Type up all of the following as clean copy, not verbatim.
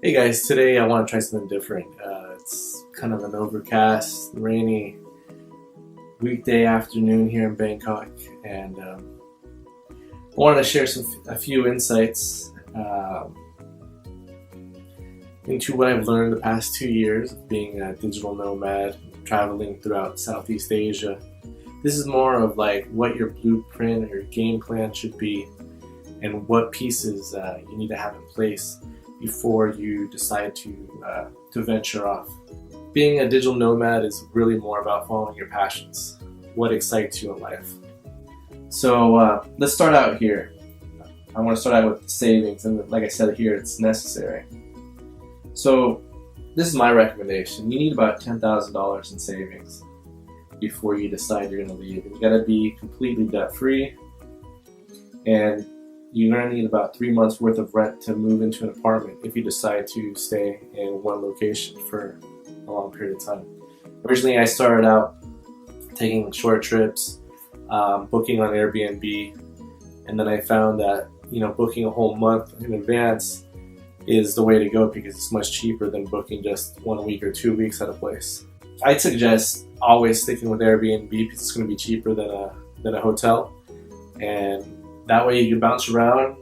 Hey guys, today I want to try something different. It's kind of an overcast, rainy weekday afternoon here in Bangkok, and I wanted to share a few insights into what I've learned the past 2 years of being a digital nomad, traveling throughout Southeast Asia. This is more of like what your blueprint or your game plan should be, and what pieces you need to have in place before you decide to venture off. Being a digital nomad is really more about following your passions, what excites you in life. So let's start out here. I want to start out with savings, and like I said here, it's necessary. So this is my recommendation. You need about $10,000 in savings before you decide you're going to leave. And you got to be completely debt-free, and you're going to need about 3 months worth of rent to move into an apartment if you decide to stay in one location for a long period of time. Originally, I started out taking short trips, booking on Airbnb, and then I found that booking a whole month in advance is the way to go because it's much cheaper than booking just 1 week or 2 weeks at a place. I'd suggest always sticking with Airbnb because it's going to be cheaper than a hotel, and that way you can bounce around.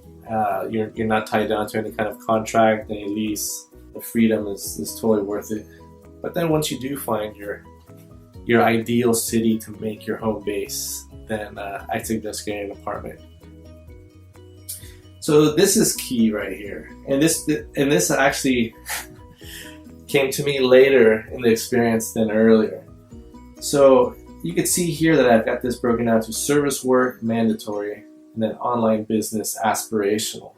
You're not tied down to any kind of contract, any lease. The freedom is totally worth it. But then once you do find your ideal city to make your home base, then I suggest getting an apartment. So this is key right here, and this actually came to me later in the experience than earlier. So you can see here that I've got this broken down to service work, mandatory, and then online business, aspirational.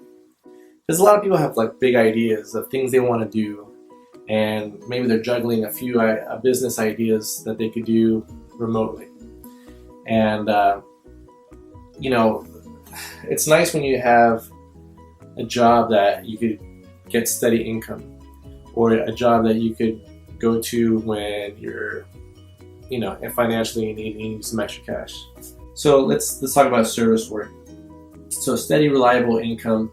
Because a lot of people have like big ideas of things they want to do, and maybe they're juggling a few business ideas that they could do remotely. And it's nice when you have a job that you could get steady income, or a job that you could go to when you're financially needing some extra cash. So let's talk about service work. So steady, reliable income,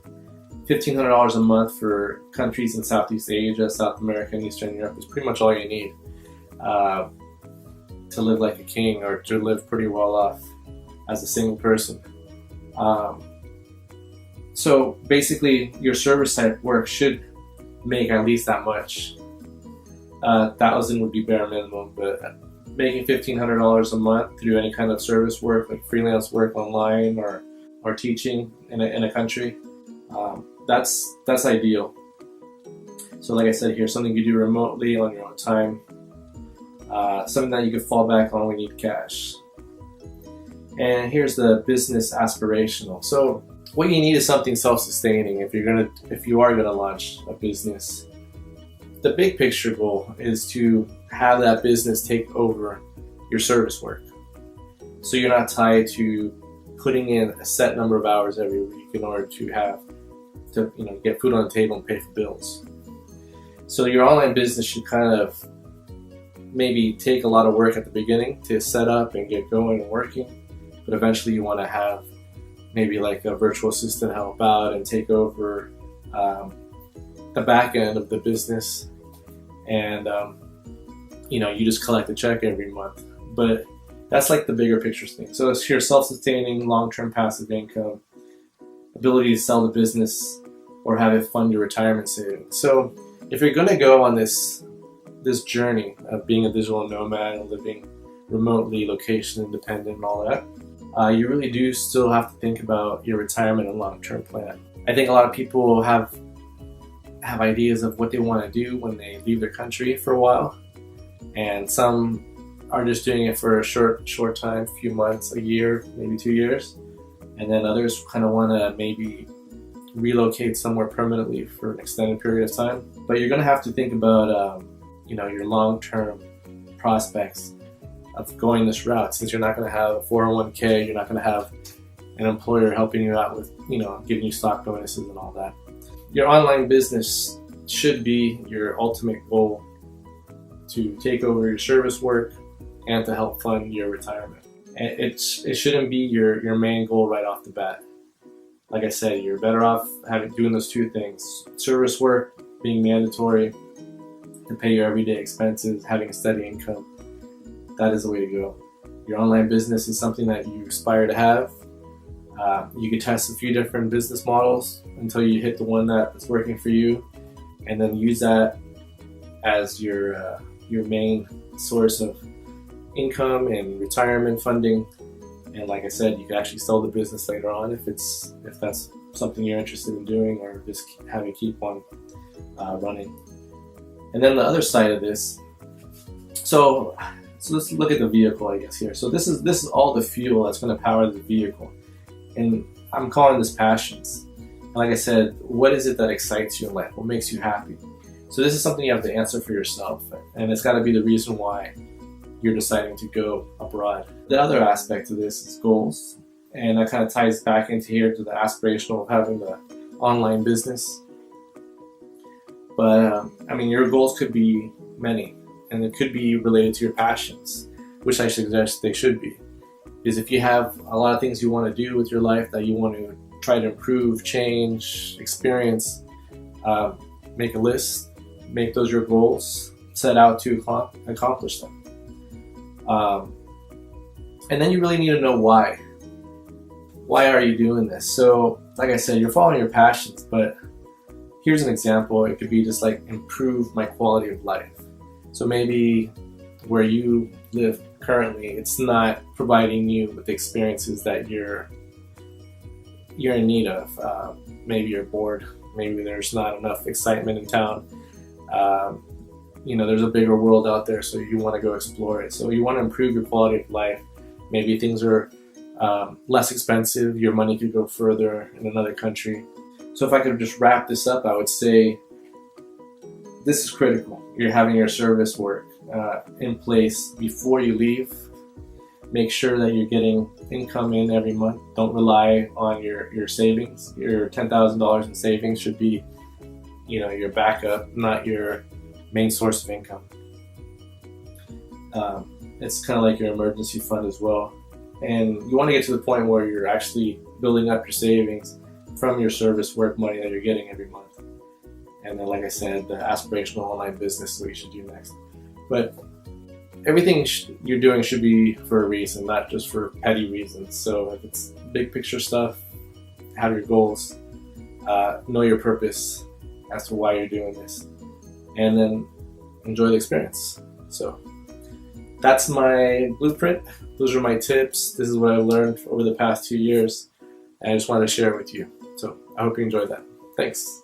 $1,500 a month for countries in Southeast Asia, South America, and Eastern Europe is pretty much all you need to live like a king, or to live pretty well off as a single person. So basically, your service type work should make at least that much. 1,000 would be bare minimum, but making $1,500 a month through any kind of service work, like freelance work online or teaching in a country, that's ideal. So like I said here, something you do remotely on your own time, something that you can fall back on when you need cash. And here's the business aspirational. So what you need is something self-sustaining if you are gonna launch a business. The big picture goal is to have that business take over your service work, so you're not tied to putting in a set number of hours every week in order to get food on the table and pay for bills. So your online business should kind of maybe take a lot of work at the beginning to set up and get going and working, but eventually you want to have maybe like a virtual assistant help out and take over the back end of the business, and you just collect a check every month. But that's like the bigger picture thing. So it's your self-sustaining, long-term passive income, ability to sell the business or have it fund your retirement savings. So if you're going to go on this journey of being a digital nomad and living remotely, location independent and all that, you really do still have to think about your retirement and long-term plan. I think a lot of people have ideas of what they want to do when they leave their country for a while, and some are just doing it for a short time, few months, a year, maybe 2 years, and then others kind of want to maybe relocate somewhere permanently for an extended period of time. But you're going to have to think about your long-term prospects of going this route, since you're not going to have a 401k, you're not going to have an employer helping you out with giving you stock bonuses and all that. Your online business should be your ultimate goal, to take over your service work and to help fund your retirement. And it shouldn't be your main goal right off the bat. Like I said, you're better off doing those two things: service work being mandatory to pay your everyday expenses, having a steady income, that is the way to go. Your online business is something that you aspire to have. You can test a few different business models until you hit the one that's working for you, and then use that as your main source of income and retirement funding. And like I said, you can actually sell the business later on if that's something you're interested in doing, or just have it keep on running. And then the other side of this, so let's look at the vehicle, I guess, here. So this is all the fuel that's going to power the vehicle, and I'm calling this passions. And like I said, what is it that excites you in life? What makes you happy? So this is something you have to answer for yourself, and it's got to be the reason why you're deciding to go abroad. The other aspect of this is goals, and that kind of ties back into here to the aspirational of having the online business. But I mean, your goals could be many, and it could be related to your passions, which I suggest they should be. Because if you have a lot of things you want to do with your life that you want to try to improve, change, experience, make a list, make those your goals, set out to accomplish them. And then you really need to know why. Why are you doing this? So, like I said, you're following your passions, but here's an example. It could be just like improve my quality of life. So maybe where you live currently, it's not providing you with the experiences that you're in need of. Maybe you're bored. Maybe there's not enough excitement in town. There's a bigger world out there, so you want to go explore it. So you want to improve your quality of life. Maybe things are less expensive. Your money could go further in another country. So if I could just wrap this up, I would say this is critical. You're having your service work in place before you leave. Make sure that you're getting income in every month. Don't rely on your savings. Your $10,000 in savings should be, your backup, not your main source of income. It's kind of like your emergency fund as well. And you want to get to the point where you're actually building up your savings from your service work money that you're getting every month. And then, like I said, the aspirational online business is what you should do next. But everything you're doing should be for a reason, not just for petty reasons. So if it's big picture stuff, have your goals, know your purpose as to why you're doing this, and then enjoy the experience. So that's my blueprint. Those are my tips. This is what I've learned over the past 2 years, and I just wanted to share it with you. So I hope you enjoyed that. Thanks.